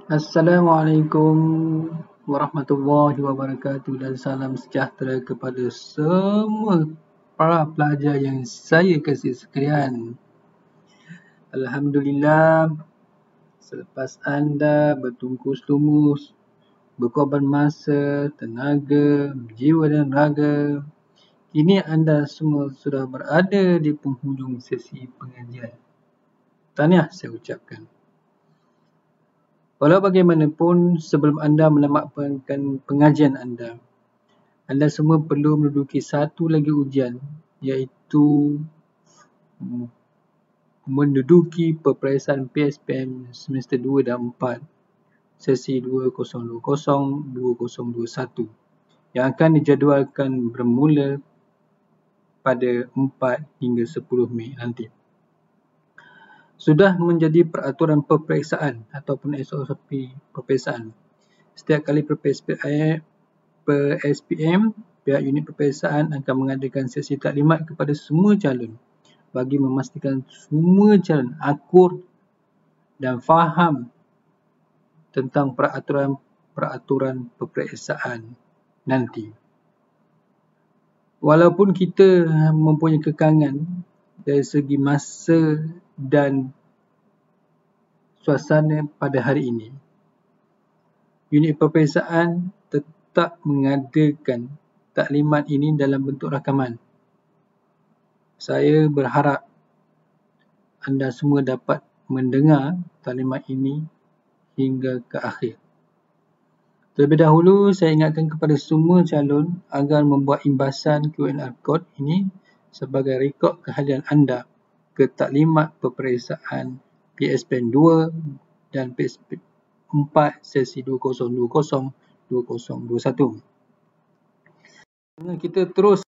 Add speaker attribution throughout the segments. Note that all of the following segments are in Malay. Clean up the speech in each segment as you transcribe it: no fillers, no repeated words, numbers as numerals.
Speaker 1: Assalamualaikum warahmatullahi wabarakatuh dan salam sejahtera kepada semua para pelajar yang saya kasih sekalian. Alhamdulillah, selepas anda bertungkus lumus, berkorban masa, tenaga, jiwa dan raga, kini anda semua sudah berada di penghujung sesi pengajian. Tahniah saya ucapkan. Walau bagaimanapun, sebelum anda menamatkan pengajian anda semua perlu menduduki satu lagi ujian, iaitu menduduki peperiksaan PSPM semester 2 dan 4, sesi 2020-2021 yang akan dijadualkan bermula pada 4 hingga 10 Mei nanti. Sudah menjadi peraturan peperiksaan ataupun SOP peperiksaan. Setiap kali PSPM, pihak unit peperiksaan akan mengadakan sesi taklimat kepada semua calon bagi memastikan semua calon akur dan faham tentang peraturan peperiksaan nanti. Walaupun kita mempunyai kekangan dari segi masa dan suasana pada hari ini, unit peperiksaan tetap mengadakan taklimat ini dalam bentuk rakaman. Saya berharap anda semua dapat mendengar taklimat ini hingga ke akhir. Terlebih dahulu, saya ingatkan kepada semua calon agar membuat imbasan QR code ini sebagai rekod kehadiran anda ke taklimat peperiksaan PSPM 2 dan PSPM 4 sesi 2020-2021. Kita terus.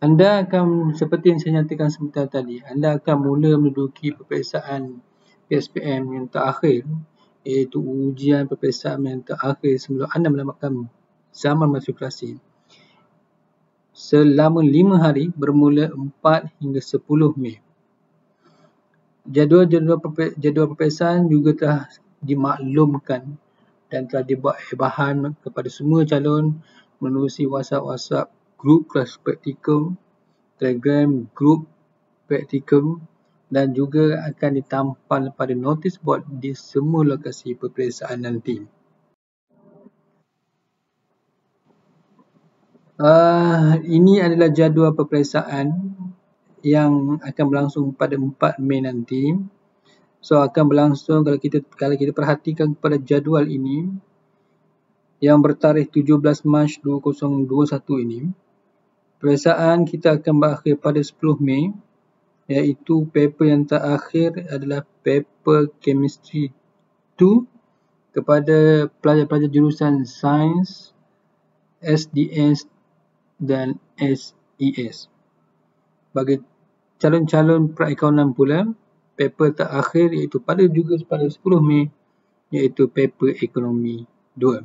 Speaker 1: Anda akan, seperti yang saya nyatakan sebentar tadi, anda akan mula menduduki peperiksaan PSPM yang terakhir, iaitu ujian peperiksaan yang terakhir sebelum anda menamatkan zaman matrikulasi selama 5 hari bermula 4 hingga 10 Mei. Jadual peperiksaan juga telah dimaklumkan dan telah dibuat bahan kepada semua calon menerusi WhatsApp grup kelas praktikum, Telegram grup praktikum dan juga akan ditampal pada notis board di semua lokasi peperiksaan nanti. Ini adalah jadual peperiksaan yang akan berlangsung pada 4 Mei nanti. So akan berlangsung, kalau kita perhatikan kepada jadual ini yang bertarikh 17 Mac 2021 ini, peperiksaan kita akan berakhir pada 10 Mei, iaitu paper yang terakhir adalah paper Chemistry 2 kepada pelajar-pelajar jurusan Sains, SDS dan SES. Bagi calon-calon perakantan pula, paper terakhir iaitu pada 10 Mei, iaitu paper Ekonomi 2.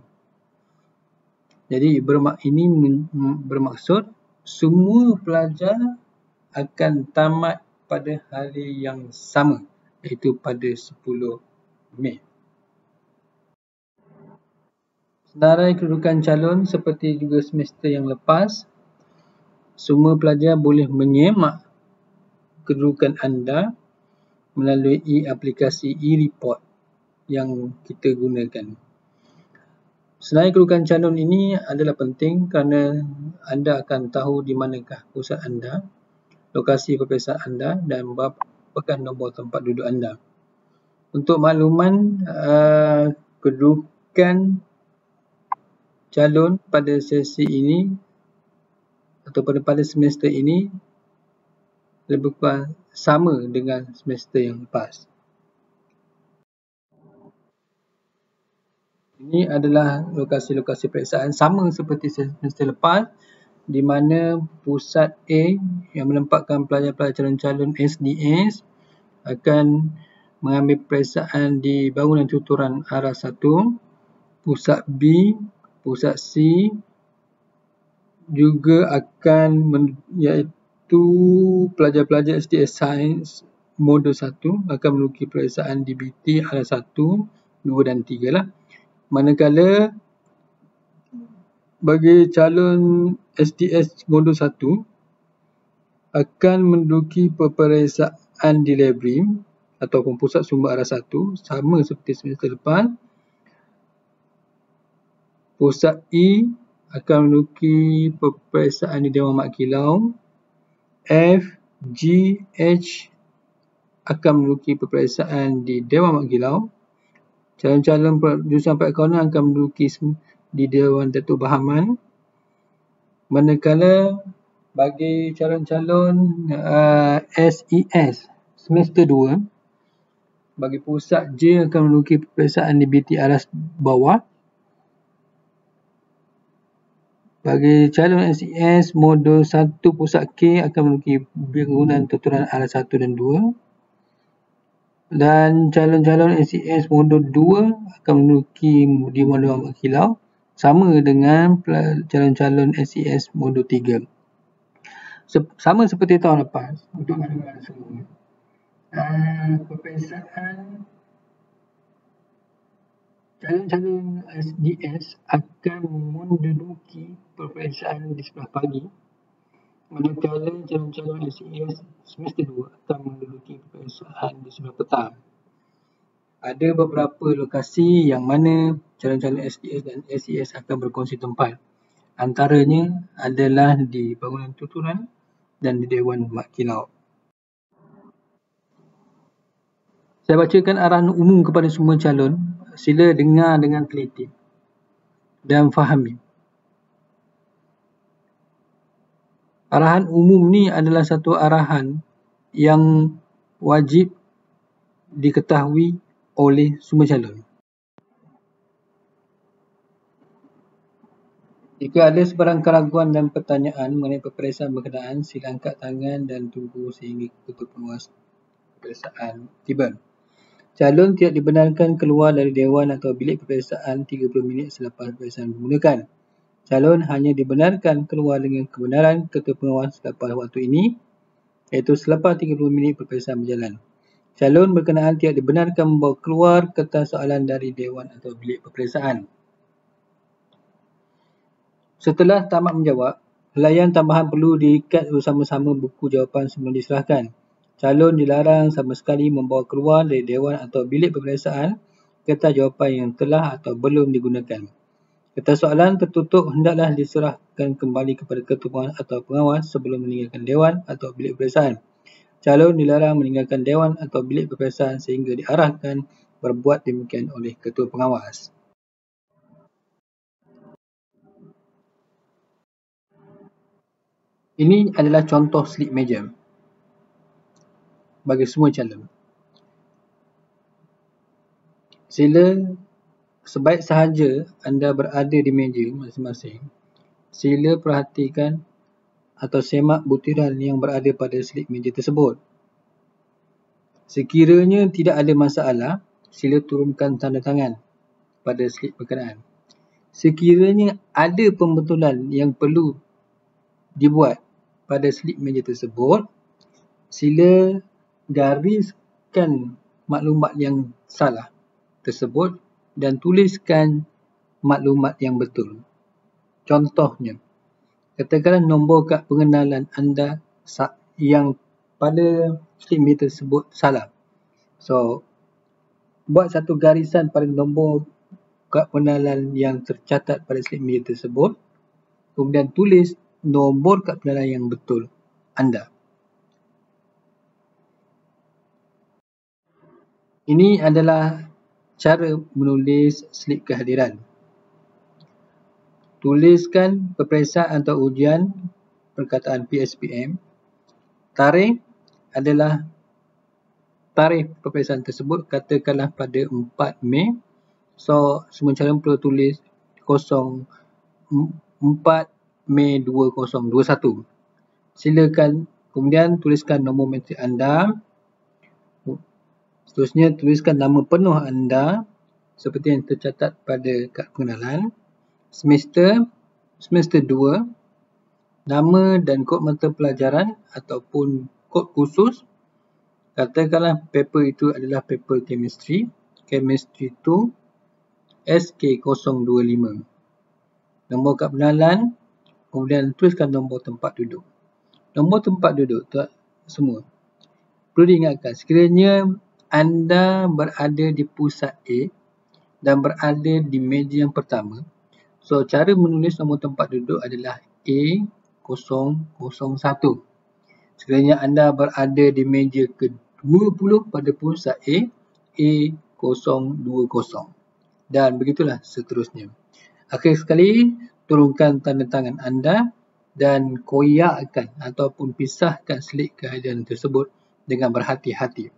Speaker 1: Jadi ini bermaksud semua pelajar akan tamat pada hari yang sama, iaitu pada 10 Mei. Senarai kedudukan calon seperti juga semester yang lepas, semua pelajar boleh menyemak kedudukan anda melalui aplikasi e-report yang kita gunakan. Senarai kedudukan calon ini adalah penting kerana anda akan tahu di manakah pusat anda, lokasi peperiksaan anda dan berapakah nombor tempat duduk anda. Untuk makluman, kedudukan calon pada sesi ini ataupun pada semester ini lebih kurang sama dengan semester yang lepas. Ini adalah lokasi-lokasi peperiksaan sama seperti semester lepas, di mana pusat A yang menempatkan pelajar-pelajar calon-calon SDS akan mengambil peperiksaan di bangunan tutoran arah 1, pusat B, pusat C juga akan iaitu pelajar-pelajar SDS Sains modul 1 akan meneruki peperiksaan DBT ala 1, 2 dan 3 lah. Manakala bagi calon SDS modul 1 akan menduduki peperiksaan di Labrim ataupun pusat sumber arah 1 sama seperti semester depan. Pusat E akan menduduki peperiksaan di Dewan Mak Kilau. F, G, H akan menduduki peperiksaan di Dewan Mak Kilau. Calon-calon jurusan perakaunan akan menduduki di Dewan Datuk Bahaman. Manakala bagi calon-calon SES semester 2, bagi pusat J akan menduduki peperiksaan DBT aras bawah. Bagi calon SES modul 1 pusat K akan menduduki bangunan tuturan aras 1 dan 2. Dan calon-calon SES modul 2 akan menduduki di Dewan Mak Kilau sama dengan calon-calon SES modul 3. Sama seperti tahun lepas untuk mana-mana semua. Peperiksaan calon-calon SDS akan menduduki peperiksaan di sebelah pagi, manakala calon-calon SES semester 2 akan menduduki peperiksaan di sebelah petang. Ada beberapa lokasi yang mana calon-calon SDS dan SES akan berkongsi tempat. Antaranya adalah di bangunan tuturan dan di Dewan Mak Kilau. Saya bacakan arahan umum kepada semua calon. Sila dengar dengan teliti dan fahami. Arahan umum ni adalah satu arahan yang wajib diketahui oleh semua calon. Jika ada sebarang keraguan dan pertanyaan mengenai peperiksaan berkenaan, sila angkat tangan dan tunggu sehingga ketua penguas peperiksaan tiba. Calon tidak dibenarkan keluar dari dewan atau bilik peperiksaan 30 minit selepas peperiksaan dimulakan. Calon hanya dibenarkan keluar dengan kebenaran ketua pengawas selepas waktu ini, iaitu selepas 30 minit peperiksaan berjalan. Calon berkenaan tidak dibenarkan membawa keluar kertas soalan dari dewan atau bilik peperiksaan. Setelah tamat menjawab, helaian tambahan perlu diikat bersama-sama buku jawapan sebelum diserahkan. Calon dilarang sama sekali membawa keluar dari dewan atau bilik peperiksaan kertas jawapan yang telah atau belum digunakan. Kertas soalan tertutup hendaklah diserahkan kembali kepada ketua atau pengawas sebelum meninggalkan dewan atau bilik peperiksaan. Calon dilarang meninggalkan dewan atau bilik peperiksaan sehingga diarahkan berbuat demikian oleh ketua pengawas. Ini adalah contoh slip meja bagi semua calon. Sila sebaik sahaja anda berada di meja masing-masing, sila perhatikan atau semak butiran yang berada pada slip meja tersebut. Sekiranya tidak ada masalah, sila turunkan tanda tangan pada slip berkenaan. Sekiranya ada pembetulan yang perlu dibuat pada slip meja tersebut, sila gariskan maklumat yang salah tersebut dan tuliskan maklumat yang betul. Contohnya, katakanlah nombor kad pengenalan anda yang pada slip meja tersebut salah. So, buat satu garisan pada nombor kad pengenalan yang tercatat pada slip meja tersebut, kemudian tulis nombor kad pengenalan yang betul anda. Ini adalah cara menulis slip kehadiran. Tuliskan peperiksaan atau ujian perkataan PSPM. Tarikh adalah tarikh peperiksaan tersebut, katakanlah pada 4 Mei. So, semua calon perlu tulis 4 Mei 2021. Silakan kemudian tuliskan nombor matrik anda. Seterusnya, tuliskan nama penuh anda seperti yang tercatat pada kad pengenalan. Semester 2, nama dan kod mata pelajaran ataupun kod khusus Katakanlah paper itu adalah paper chemistry 2 SK025. Nombor kad pengenalan, kemudian tuliskan nombor tempat duduk. Nombor tempat duduk semua. Perlu diingatkan, sekiranya anda berada di pusat A dan berada di meja yang pertama, so cara menulis nombor tempat duduk adalah A001. Sekiranya anda berada di meja ke-20 pada pusat A, A020. Dan begitulah seterusnya. Akhir sekali, turunkan tanda tangan anda dan koyakkan ataupun pisahkan slip kehadiran tersebut dengan berhati-hati.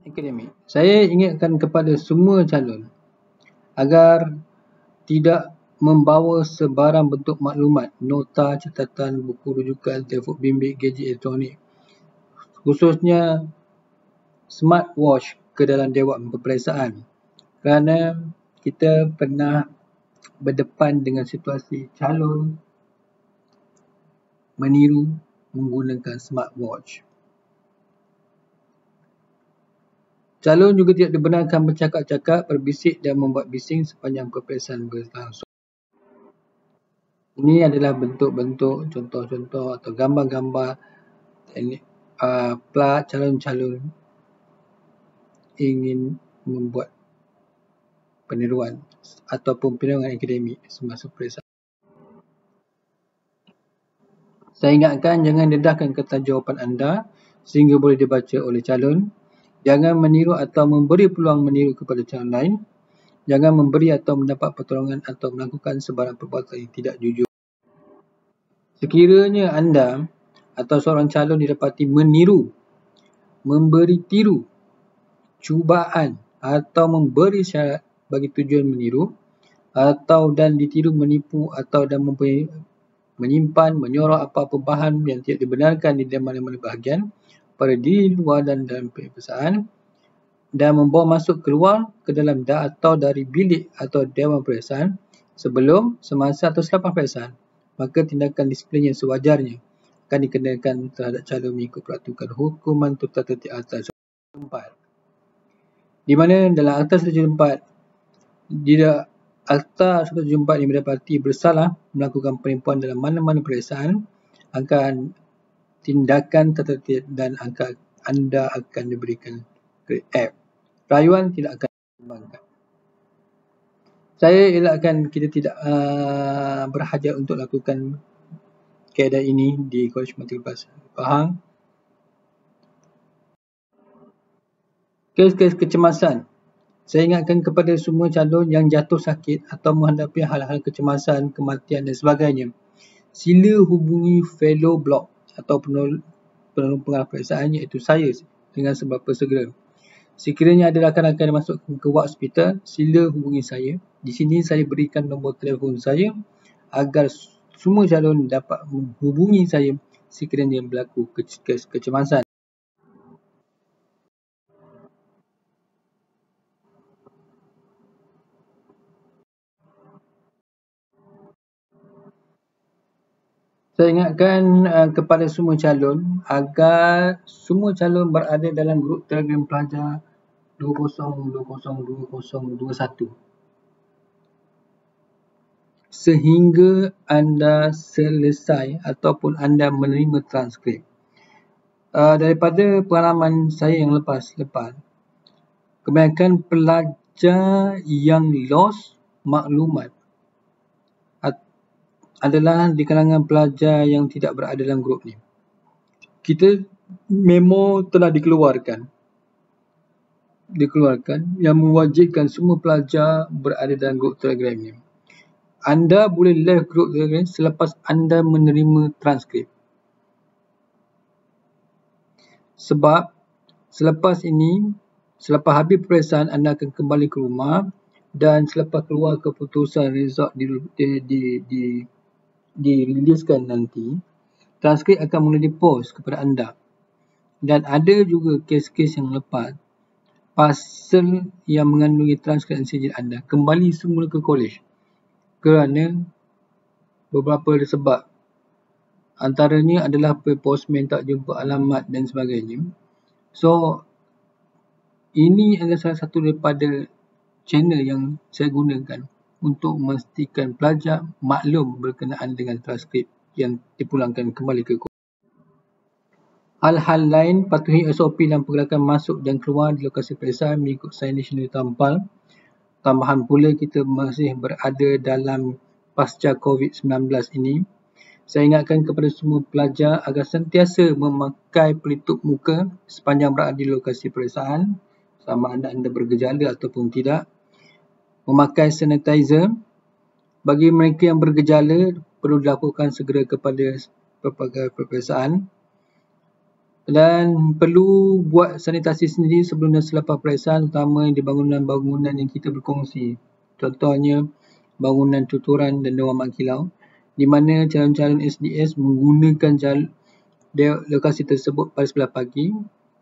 Speaker 1: Akademik. Saya ingatkan kepada semua calon agar tidak membawa sebarang bentuk maklumat, nota, catatan, buku rujukan, telefon bimbit, gadget elektronik, khususnya smartwatch ke dalam dewan peperiksaan. Kerana kita pernah berdepan dengan situasi calon meniru menggunakan smartwatch. Calon juga tidak dibenarkan bercakap-cakap, berbisik dan membuat bising sepanjang peperiksaan berlangsung. Ini adalah bentuk-bentuk, contoh-contoh atau gambar-gambar calon-calon ingin membuat peniruan ataupun peniruan akademik semasa peperiksaan. Saya ingatkan, jangan dedahkan kertas jawapan anda sehingga boleh dibaca oleh calon. Jangan meniru atau memberi peluang meniru kepada calon lain. Jangan memberi atau mendapat pertolongan atau melakukan sebarang perbuatan yang tidak jujur. Sekiranya anda atau seorang calon didapati meniru, memberi tiru, cubaan atau memberi syarat bagi tujuan meniru atau dan ditiru, menipu atau dan menyimpan, menyorok apa-apa bahan yang tidak dibenarkan di mana-mana bahagian pada diri luar dan dalam peperiksaan dan membawa masuk keluar ke dalam atau dari bilik atau dewan peperiksaan sebelum, semasa atau selepas peperiksaan, maka tindakan disiplin yang sewajarnya akan dikenakan terhadap calon mengikut peraturan hukuman Tata Tertib Akta 174. Di mana dalam Akta 174, Akta 174 yang mendapati bersalah melakukan penipuan dalam mana-mana peperiksaan akan tindakan tertertib dan anda akan diberikan grade F. Rayuan tidak akan dikembangkan. Saya elakkan kita tidak berhajat untuk lakukan kaedah ini di Kolej Matematik Pahang. Kes-kes kecemasan. Saya ingatkan kepada semua calon yang jatuh sakit atau menghadapi hal-hal kecemasan, kematian dan sebagainya, sila hubungi fellow block atau penolong pengarah peperiksaan iaitu saya dengan seberapa segera. Sekiranya ada rakan-rakan yang masuk ke ward hospital, sila hubungi saya. Di sini saya berikan nombor telefon saya agar semua calon dapat menghubungi saya sekiranya berlaku kecemasan. Saya ingatkan kepada semua calon agar semua calon berada dalam grup Telegram pelajar 20202021 sehingga anda selesai ataupun anda menerima transkrip. Daripada pengalaman saya yang lepas, kebanyakan pelajar yang lost maklumat adalah di kalangan pelajar yang tidak berada dalam grup ni. Kita memo telah dikeluarkan yang mewajibkan semua pelajar berada dalam grup Telegram ni. Anda boleh left grup Telegram selepas anda menerima transkrip. Sebab selepas habis peperiksaan anda akan kembali ke rumah dan selepas keluar keputusan result diriliskan nanti, transkrip akan mula di-post kepada anda. Dan ada juga kes-kes yang lepas, parcel yang mengandungi transkrip dan sijil anda kembali semula ke kolej kerana beberapa sebab Antaranya adalah postman tak jumpa alamat dan sebagainya. So, ini adalah salah satu daripada channel yang saya gunakan untuk memastikan pelajar maklum berkenaan dengan transkrip yang dipulangkan kembali ke kursus. Hal-hal lain, patuhi SOP dalam pergerakan masuk dan keluar di lokasi peperiksaan mengikut signage yang ditampal. Tambahan pula, kita masih berada dalam pasca COVID-19 ini. Saya ingatkan kepada semua pelajar agar sentiasa memakai pelitup muka sepanjang berada di lokasi peperiksaan, sama ada anda bergejala ataupun tidak. Memakai sanitizer. Bagi mereka yang bergejala, perlu dilakukan segera kepada pelbagai peperiksaan. Dan perlu buat sanitasi sendiri sebelum dan selepas peperiksaan, terutama di bangunan-bangunan yang kita berkongsi. Contohnya, bangunan tuturan dan dewan mak kilau, di mana calon-calon SDS menggunakan lokasi tersebut pada sebelah pagi,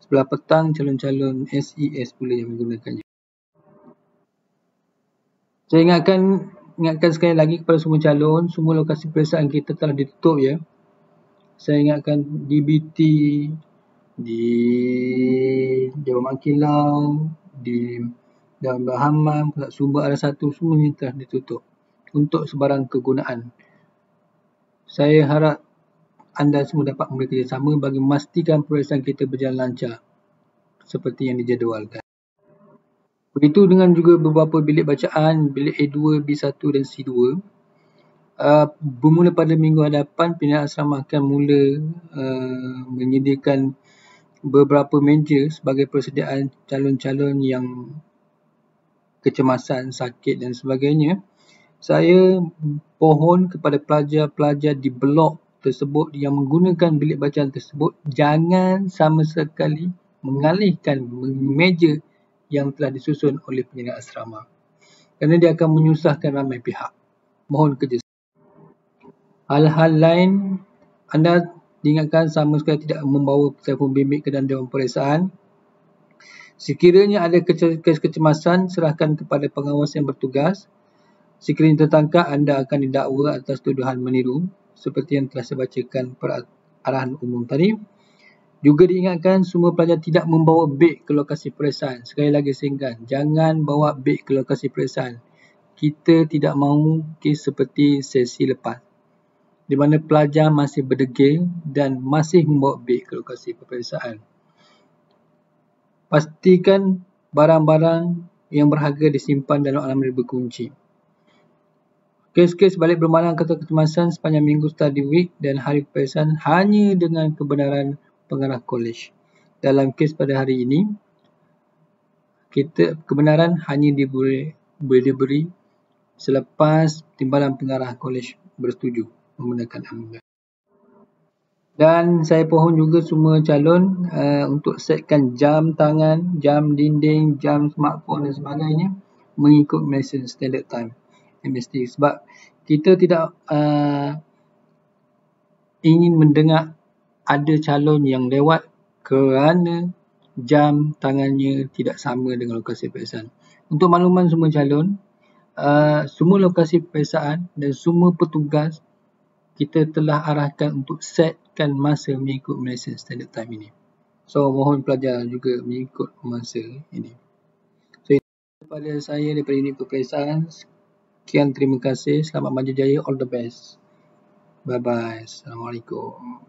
Speaker 1: sebelah petang calon-calon SES pula yang menggunakannya. Saya ingatkan sekali lagi kepada semua calon, semua lokasi peperiksaan kita telah ditutup ya. Saya ingatkan DBT, di Dewan Mak Kilau, di Dewan Berhamam, Pusat Sumber R1, semuanya telah ditutup untuk sebarang kegunaan. Saya harap anda semua dapat bekerjasama bagi memastikan peperiksaan kita berjalan lancar seperti yang dijadualkan. Begitu dengan juga beberapa bilik bacaan, bilik A2, B1 dan C2. Bermula pada minggu hadapan, pimpinan asrama akan mula menyediakan beberapa meja sebagai persediaan calon-calon yang kecemasan, sakit dan sebagainya. Saya pohon kepada pelajar-pelajar di blok tersebut yang menggunakan bilik bacaan tersebut, jangan sama sekali mengalihkan meja yang telah disusun oleh pimpinan asrama, kerana dia akan menyusahkan ramai pihak. Mohon kerjasama. Hal-hal lain, anda diingatkan sama sekali tidak membawa telefon bimbit ke dalam dewan peperiksaan. Sekiranya ada kecemasan, serahkan kepada pengawas yang bertugas. Sekiranya tertangkap, anda akan didakwa atas tuduhan meniru seperti yang telah saya bacakan arahan umum tadi. Juga diingatkan semua pelajar tidak membawa beg ke lokasi peperiksaan. Sekali lagi saya ingatkan, jangan bawa beg ke lokasi peperiksaan. Kita tidak mahu kes seperti sesi lepas, di mana pelajar masih berdegil dan masih membawa beg ke lokasi peperiksaan. Pastikan barang-barang yang berharga disimpan dalam almari berkunci. Kes-kes balik bermalang atau kecemasan sepanjang minggu study week dan hari peperiksaan hanya dengan kebenaran pengarah kolej. Dalam kes pada hari ini, kebenaran hanya boleh diberi selepas timbalan pengarah kolej bersetuju menggunakan amanat. Dan saya pohon juga semua calon untuk setkan jam tangan, jam dinding, jam smartphone dan sebagainya mengikut Malaysian Standard Time MST, sebab kita tidak ingin mendengar ada calon yang lewat kerana jam tangannya tidak sama dengan lokasi peperiksaan. Untuk makluman semua calon, semua lokasi peperiksaan dan semua petugas kita telah arahkan untuk setkan masa mengikut Malaysian Standard Time ini. So, mohon pelajar juga mengikut masa ini. So, itu daripada saya, daripada unit peperiksaan. Sekian, terima kasih. Selamat maju jaya. All the best. Bye-bye. Assalamualaikum.